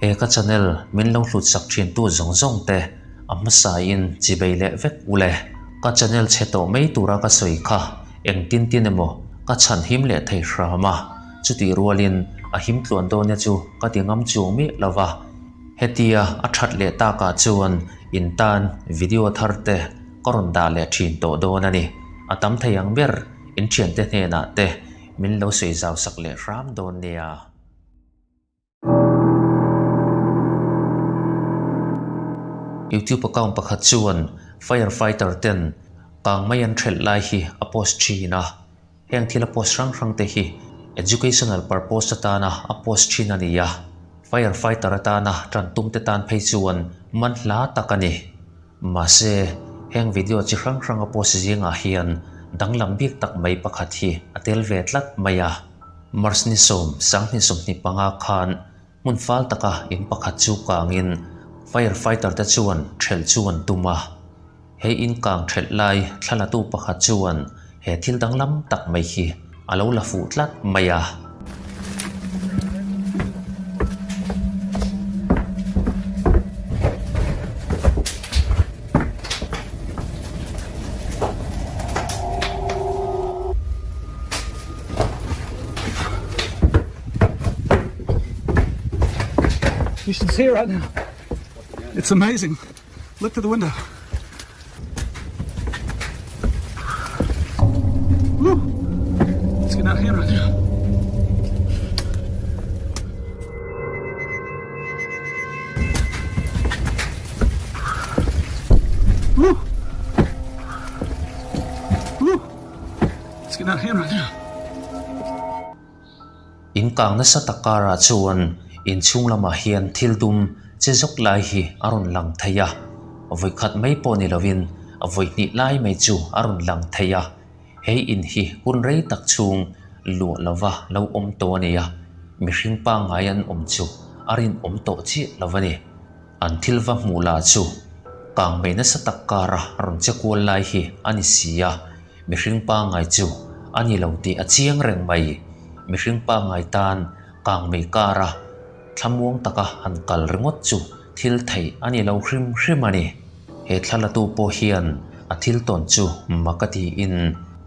he ka channel min lo hlut sak thin tu zong zong te amma sa in chi bei le vek ule ka channel cheto mei tura ka soi kha eng tin tin emo ka chan him le thei rama chuti rualin a him tluan do nya chu ka tingam chung mi lawa hetia a that le ta ka chuan in tan video tharte koron da le thin to do na ni atam thayang ber in thian te ne na te min lo sei zaw sak le ram don nia YouTube account pakhat chuan firefighter ten kang mayan thel lai hi a post china heng thila post rang te hi educational purpose ta na a post china niya firefighter ta na tran tum te tan phei chuan man hla takani ma se heng video chi rang a post zinga hian danglam bik tak mai pakhat hi atel ve tlat maya mars ni som sang ni som ni panga khan mun fal taka in pakhat chu kangin firefighter ta chuan thel chuan tuma he in kang thel lai thala tu pakhat chuan he thil danglam tak mai hi alo la fu tlat maya You should see it right now. It's amazing. Look to the window. Woo. It's getting out of hand right now. Woo. Woo. It's getting out of hand right now. In kang na sa takara chuan in chung lama hian thil dum che jok lai hi aron lang thaya avoi khat mai po ni lovin avoi ni lai mai chu aron lang thaya he in hi kun rei tak chung lu lova lo om to nia mi hring pa ngai an om chu arin om to chi lovani an thil va mula chu kang mai na sa takara ron che kul lai hi ani sia mi hring pa ngai chu ani lo ti a chiang reng mai mi hring pa ngai tan kang mai kara thamuang taka han kal ringot chu thil thei ani lo hrim hrimani he thala tu po hian a thil ton chu makati in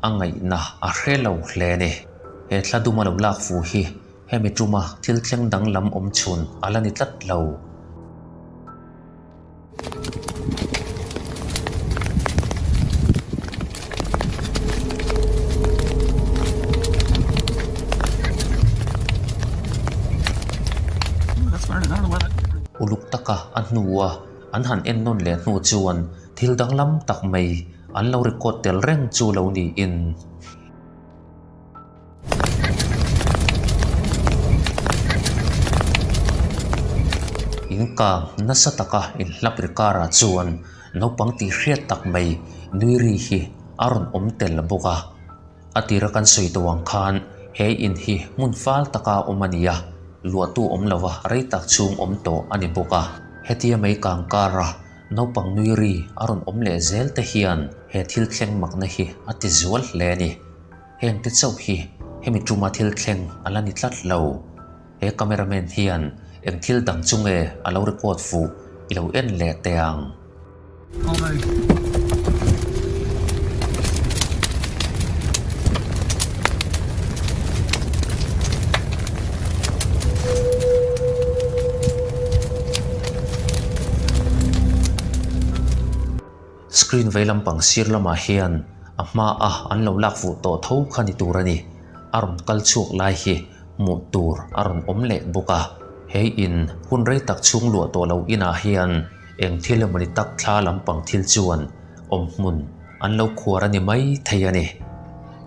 angai na a hrelo hle ne he thladuma lo lak fu hi he mi tuma thil thleng dang lam om chun alani tlat lo uluk taka an nuwa an han en non le nu chuan thil danglam tak mai an lo record tel reng chu lo ni in ka nasa taka in hlap rikara chuan no pangti hriat tak mai nuiri hi aron om tel boka atira kan soi tawang khan he in hi mun fal taka omania luatu om lawa rei tak chung om to ani boka hetia mai kang kara no pang nuiri aron om le zel te hian he thil thleng makna hi ati zual hle ni heng te chau hi hemi tuma thil thleng alani tlat lo he cameraman hian eng thil dang chunge alo record fu ilo en le teang screen veilam pang sir lama hian ama a an lo lak fu to tho khani turani aron kal chuk lai hi mu tur aron om le boka he in hun rei tak chung lu to lo ina hian eng thil mani tak thla lampang thil chuan om mun an lo khuarani mai theiani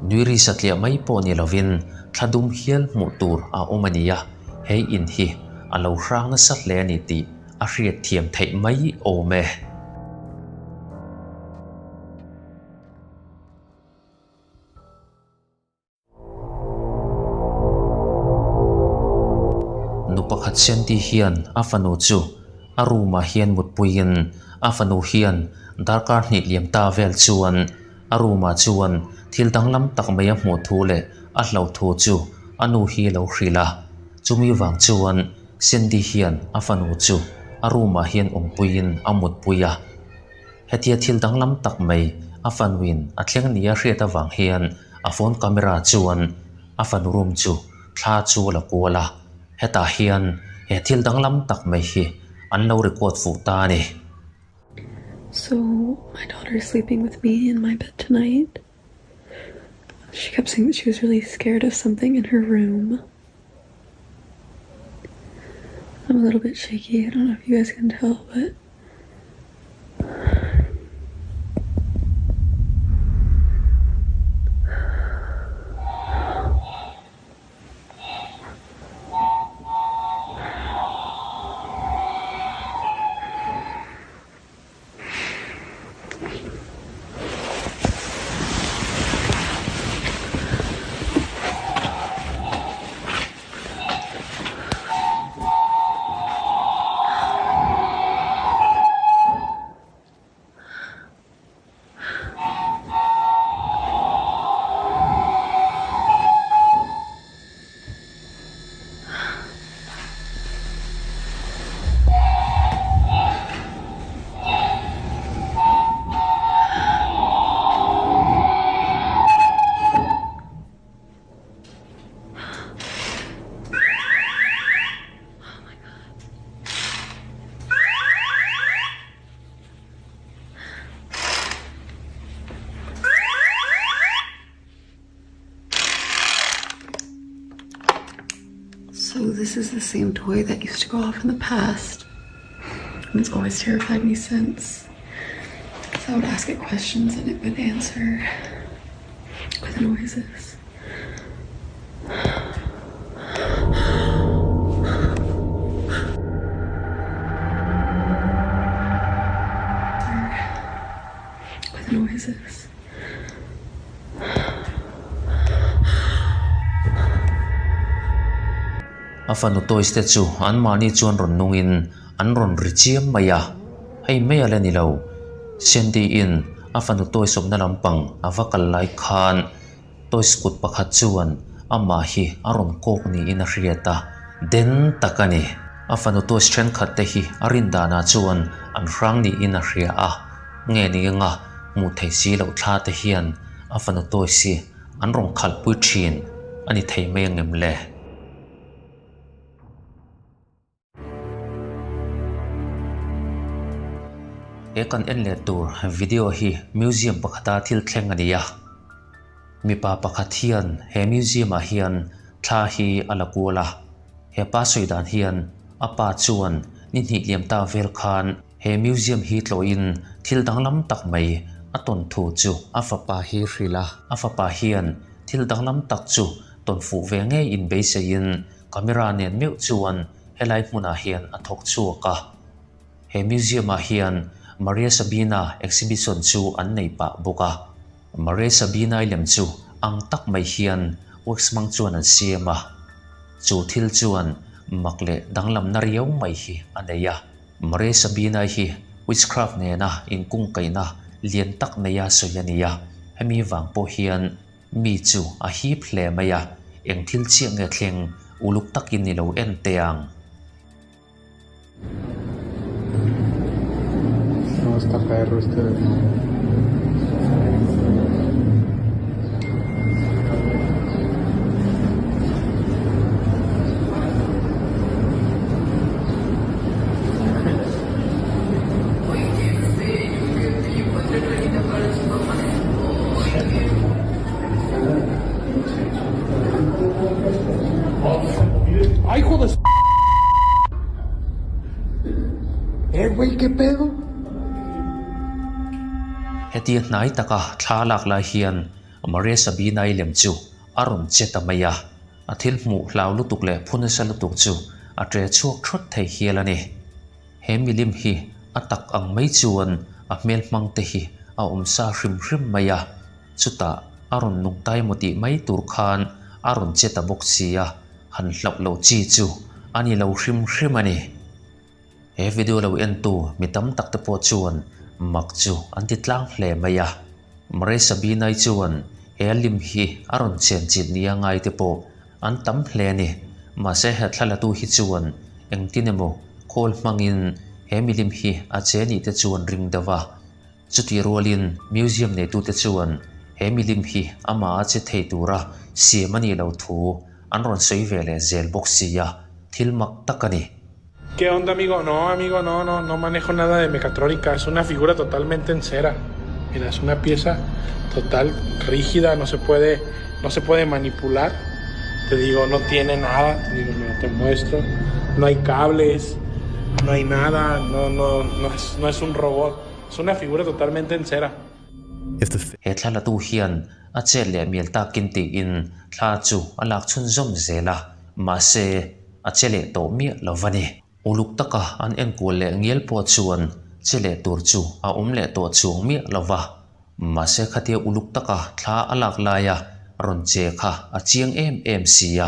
nuiri satlia mai po ni lovin thladum hial mu tur a omania he in hi alo rang na sat le ani ti a hriat thiam thei mai ome pakhat senti hian afanu chu aruma hian mutpuin afanu hian darkar ni liam ta vel chuan aruma chuan thil danglam tak mai hmu thu le a hlo thu chu anu hi lo hrila chumi wang chuan Cindy hian afanu chu aruma hian ompuin amut puya hetia thil danglam tak mai afanuin athleng nia hriat awang hian a phone camera chuan afan room chu thla chu la kuala heta hian he thil danglam tak mai hi an lo record fu ta ni. So my daughter is sleeping with me in my bed tonight. She kept saying that she was really scared of something in her room. I'm a little bit shaky. I don't know if you guys can tell, but so this is the same toy that used to go off in the past. And it's always terrified me since. So I would ask it questions and it would answer with noises. With noises. Afanu toy ste chu an mani chuan ron nungin an ron richiam maya hei meya le ni lo Cindy in afanu toy somna lampang avakal lai khan toy skut pakhat chuan ama hi aron kok ni in a hriata den takani afanu toy strength khat te hi arinda na chuan an rang ni in a hria a nge ni nga mu thei si lo thla te hian afanu toy si an rong khal pui thin ani thei me ngem le. Ekan enle tur video hi museum pakhata thil thleng ania mipa pakhat hian he museum a hian thla hi alakula he pa soidan hian apa chuan ni hni liam ta vel khan he museum hi tloin thil danglam tak mai aton thu chu afapa hi hrila afapa hian thil danglam tak chu ton fu ve nge in be sein camera nen meu chuan helai hmuna hian athok chuaka he museum a hian Maria Sabina exhibition chu an nei pa boka Maria Sabina lem chu ang tak mai hian works mang chuan an siama chu thil chuan makle danglam na riau mai hi aneya Maria Sabina hi witchcraft ne na in kung kaina lian tak neya soyania hemi wang po hian mi chu a hi phle maya eng thil chi nge thleng uluk takin ni lo en teang. Está perro este. ¡Ay, hijo de Güey, ¿qué pedo? Heti nai taka thalak lai hian Maria Sabina lem chu aron chetamaya athil mu hlau lutuk le phunesa lutuk chu atre chuak thot thei hialani he milim hi atak ang mai chuan a mel mang te hi a umsa hrim hrim maya chuta aron nungtai moti mai tur khan aron cheta boxia han hlap lo chi chu ani lo hrim hrim ani he video lo en tu mitam tak te po chuan mak chu an ti tlang hle maya Maria Sabina chuan he lim hi aron chen chin nia ngai te po an tam hle ni ma se he thlala tu hi chuan eng tinemo khol mangin he milim hi a che ni te chuan ring dawa chuti rolin museum nei tu te chuan he milim hi ama a che thei tura siam ani lo thu an ron sei vele zel box sia thil mak takani. ¿Qué onda, amigo? No, amigo, no manejo nada de mecatrónica. Es una figura totalmente en cera. Mira, es una pieza total rígida, no se puede manipular. Te digo, no tiene nada. Te digo, mira, te muestro. No hay cables, no hay nada. No es un robot. Es una figura totalmente en cera. He thlala tu hian a che le miel ta kin ti in thla chu alak chun zom zela ma se a che le to mi lovani uluk taka an en ko le ngel po chuan che le tur chu a le to chung mi lova ma se khatia uluk taka thla alak laya ron che kha a chiang em sia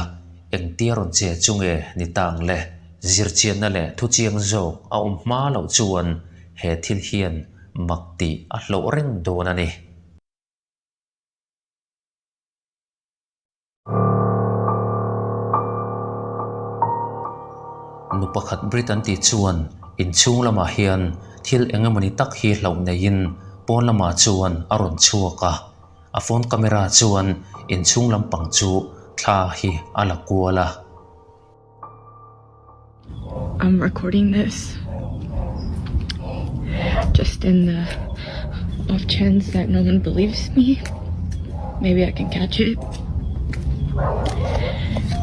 eng tia ron che chunge ni tang le zir chian na le thu chiang zo a ma lo chuan he thil hian makti a hlo reng donani. Nupakhat Britain ti chuan in chung lama hian thil engemani tak hi hlo nein pon lama chuan aron chuaka a phone camera chuan in chung lampang chu thla hi ala kuala. I'm recording this just in the off chance that no one believes me. Maybe I can catch it.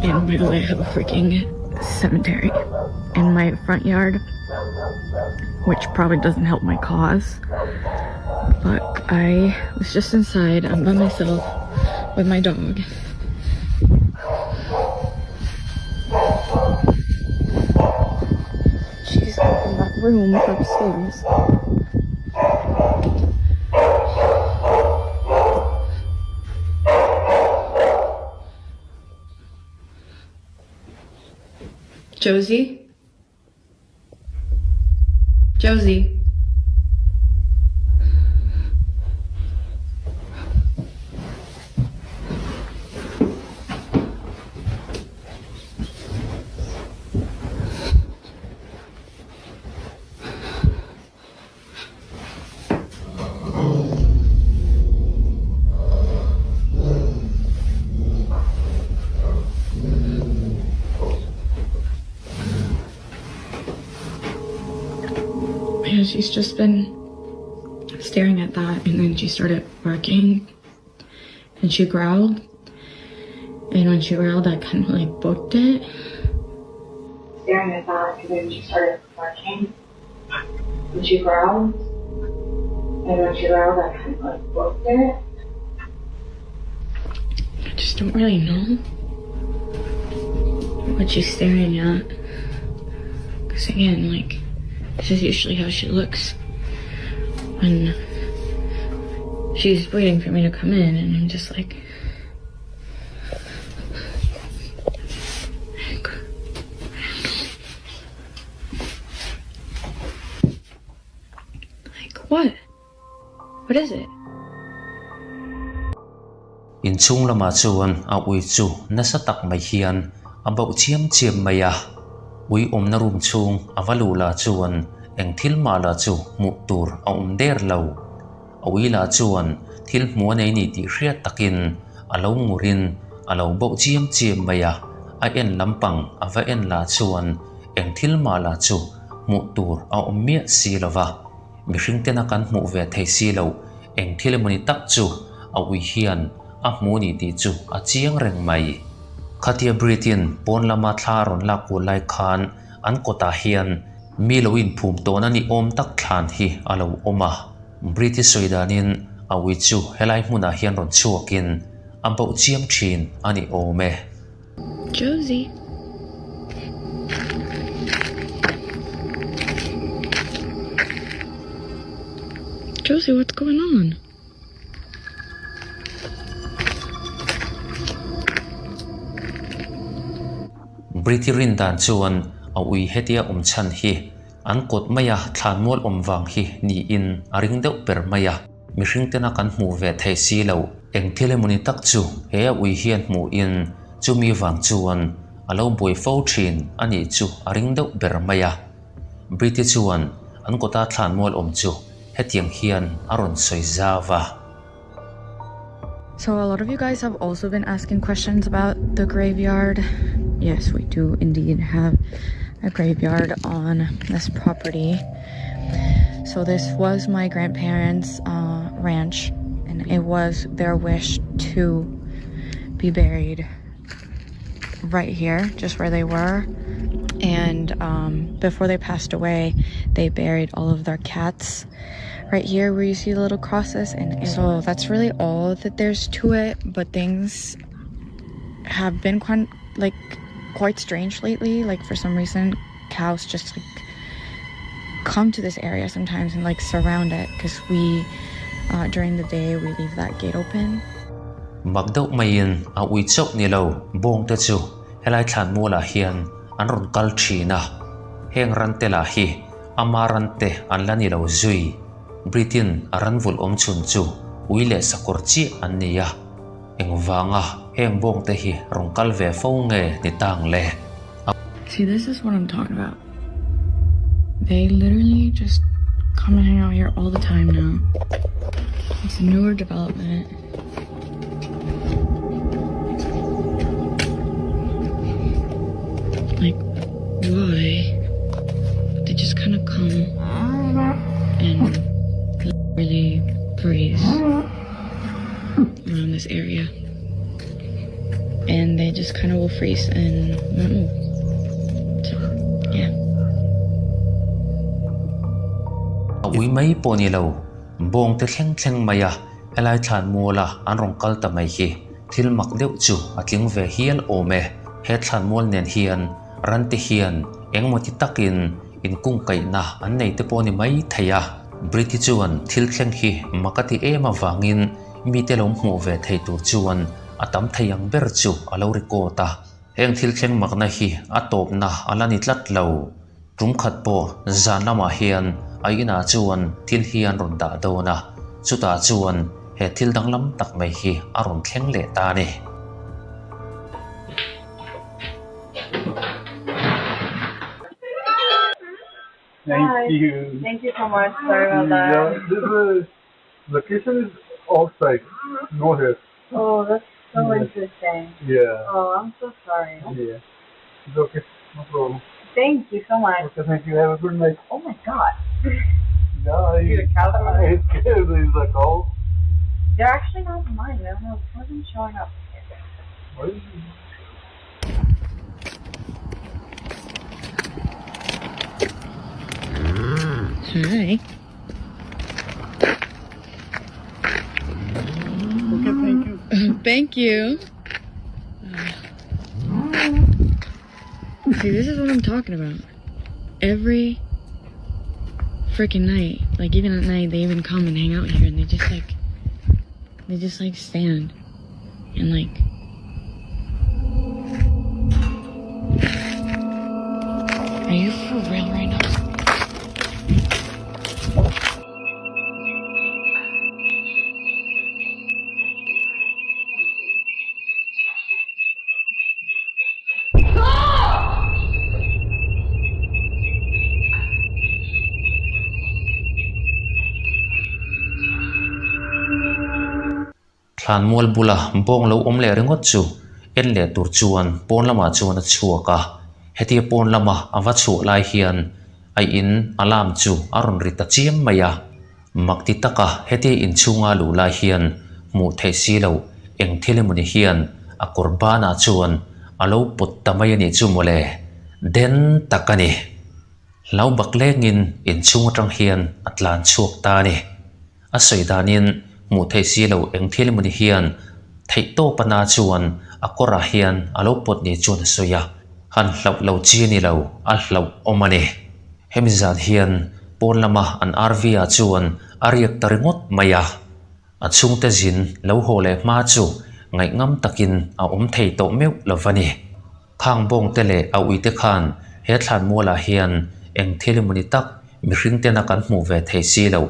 And by the way, I have a freaking cemetery in my front yard, which probably doesn't help my cause. But I was just inside. I'm by myself with my dog. She's in that room upstairs. Josie? Josie? Yeah, she's just been staring at that, and then she started barking, and she growled, and when she growled, I kind of like booked it. Staring at that, and then she started barking, and she growled, and when she growled, I kind of like booked it. I just don't really know what she's staring at, because again, like, this is usually how she looks when she's waiting for me to come in, and I'm just like, what? What is it? In chung lama chuan a ui chu nasa tak mai hian abau chiam maya ui na room chung avalula chuan eng thil mala chu mu tur a der lo ui la chuan thil mu nei ni ti hriat takin alo ngurin alo bau chiam maya a en lampang ava en la chuan eng thil mala chu mu tur a mia si lova mi hring tena kan mu ve thei si lo eng thil mani tak chu a ui hian a mu ni ti chu a chiang reng mai khatia Britain pon lama thlaron la ku lai khan an kota hian mi loin phum ton ani tak thlan hi alo oma British soidanin a wi chu helai hmuna hian ron chuakin ambo chiam thin ani ome. Josie. Josie, what's going on? British rindan chuan a ui hetia chan hi an kot maya thlan mol wang hi ni in aring deuh per maya mi hring tena kan hmu ve thei si lo eng thile muni tak chu he a ui hian hmu in chu mi wang chuan alo boi fo thin ani chu aring deuh ber maya Briti chuan an kota thlan mol om chu hetiang hian aron soi zawa. So a lot of you guys have also been asking questions about the graveyard. Yes, we do indeed have a graveyard on this property. So this was my grandparents' ranch, and it was their wish to be buried right here, just where they were. And before they passed away, they buried all of their cats right here where you see the little crosses. And so that's really all that there's to it. But things have been quite strange lately. Like, for some reason, cows just like come to this area sometimes and like surround it, because we during the day we leave that gate open. Magdau mayin a ui chok ni lo bong te chu helai thlan mu la hian an ron kal thina heng ran te la hi ama ran te an la ni lo zui Britain aran vul om chun chu ui le sakor chi an nia engwanga heng bong te hi rong kal ve fo nge ni tang le. See, this is what I'm talking about. They literally just come and hang out here all the time now. It's a newer development. Like, why? They just kind of come and really breeze around this area. And they just kind of will freeze and not move. So, yeah. Ui mai po ni lo bong te thleng maya helai thlan mu la an rong kal ta mai hi thil mak deuh chu atling ve hial ome he thlan mol nen hian ran te hian engmoti takin in kung kai na an nei te po ni mai thaya Briti chuan thil thleng hi makati ema wangin mi te lom hmu ve thei tur chuan atam thayang ber chu alo rekota heng thil thleng makna hi atop na alani tlat lo rum khat po zan lama hian aina chuan thil hian ron da dona chuta chuan he thil danglam tak mai hi aron thleng le ta ni. Thank you. Thank you so much. Sorry about that. Yeah, this location is outside, no here. Oh, that's so Yes. interesting. Yeah. Oh, I'm so sorry. Yeah. It's okay. No problem. Thank you so much. Okay, thank you. Have a good night. Oh my god. Yeah, Dude, cows are- I'm scared. He's like, oh, They're actually not mine. I don't know. It wasn't showing up. what is it? Hi. Okay, thank you. Thank you. See, this is what I'm talking about. Every freaking night, like even at night, they even come and hang out here, and they just like stand and like. Are you for real right now? Thlan mual bula bong lo om le ringot chu en le tur chuan pon lama chuan a chuaka heti pon lama awa chu lai hian ai in alam chu aron rita chiam maya makti taka heti in chunga lu lai hian mu thei si lo eng thilemuni hian a qurbana chuan alo put tamai ni chu mole den takani lau baklengin in chunga tang hian atlan chuak ta ni a soidanin mu thei si lo eng thilemuni hian thei to pana chuan akora hian alo pot ni chuan soya han hlau lo chi ni lo a hlau omani hemizan hian pon lama an RV a chuan ariak taringot maya a chungte zin lo hole ma chu ngai ngam takin a thei to meu lovani khang bong tele a uite khan he thlan mola hian eng thilemuni tak mi hring te na kan hmu ve thei si lo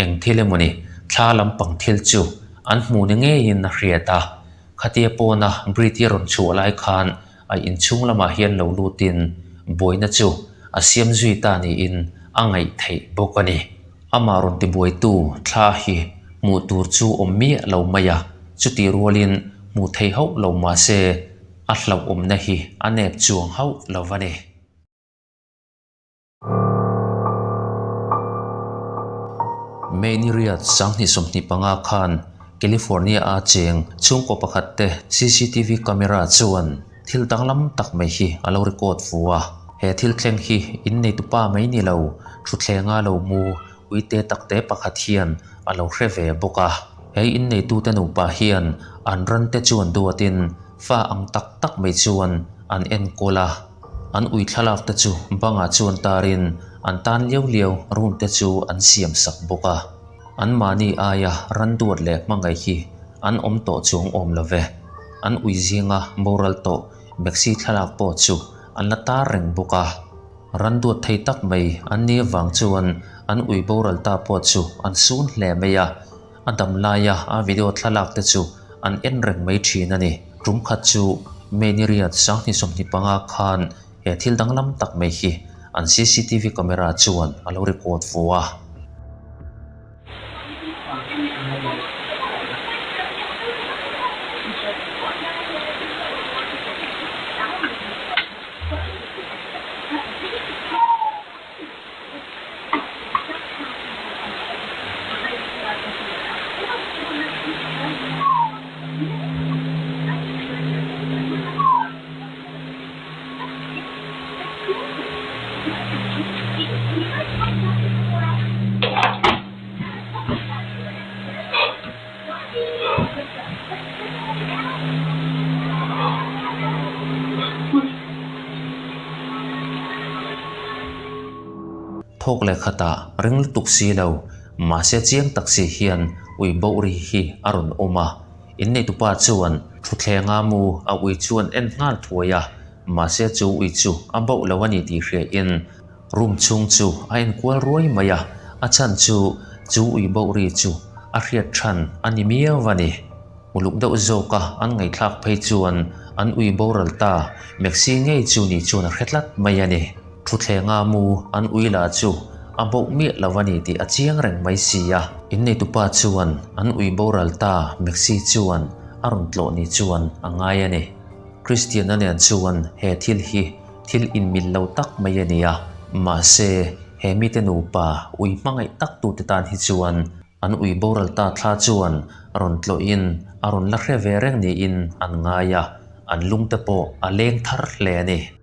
eng thilemuni thla lampang thil chu an hmu ni nge in na hriata khatia pona Briti ron chu lai khan ai in chung lama hian lo lutin boina chu a siam zui ta ni in angai thei bokani ama ron ti boi tu thla hi mu tur chu ommi lo maya chuti rualin mu thei ho lo ma se a Hlauhawm na hi anep chuang ho lovani Mainiriat sangni somni panga khan California a cheng chung ko pakhat te CCTV camera chuan thil danglam tak mai hi alo record fuwa he thil thleng hi in nei tupa mai ni lo thutlenga lo mu uite takte pakhat hian alo hreve boka he in nei tu te no pa hian an ran te chuan duatin fa ang tak tak mai chuan an en kola an ui thalak te chu banga chuan tarin an tan liau room te chu an siam sak boka an mani aya ran duat le mangai hi an om to chung om love an ui zinga moral to mexi thalak po chu an la ta reng boka ran duat thei tak mai an ni wang chuan an ui boral ta po chu an sun hle meya adam laya a video thalak te chu an en reng mai thin ani rum khat chu Mainiriat sangni somni panga khan he thil danglam tak mai hi an CCTV camera chuan alo record fuwa thok le khata ring tuk si lo ma se chiang taksi hian ui bori hi aron oma in nei tupa chuan thutlenga mu a ui chuan en ngal thuaya ma se chu ui chu a bo lawani ti hre in room chung chu a en kwal roi maya a chan chu ui bori chu a hriat than ani miawani muluk deuh zoka an ngai thlak phei chuan an ui boral ta mexi ngei chu ni chuan hretlat mayani thutlenga mu an uila chu abo mi lawani ti achiang reng mai sia in nei tupa chuan an ui boral ta mexi chuan aron tlo ni chuan angai ani Christian anian chuan he thil hi thil in mil lo tak mai ania ma se he mi te nu pa ui mangai tak tu te tan hi chuan an ui boral ta thla chuan aron tlo in aron la hre ve reng ni in an ngaya an lung te po a leng thar hle ani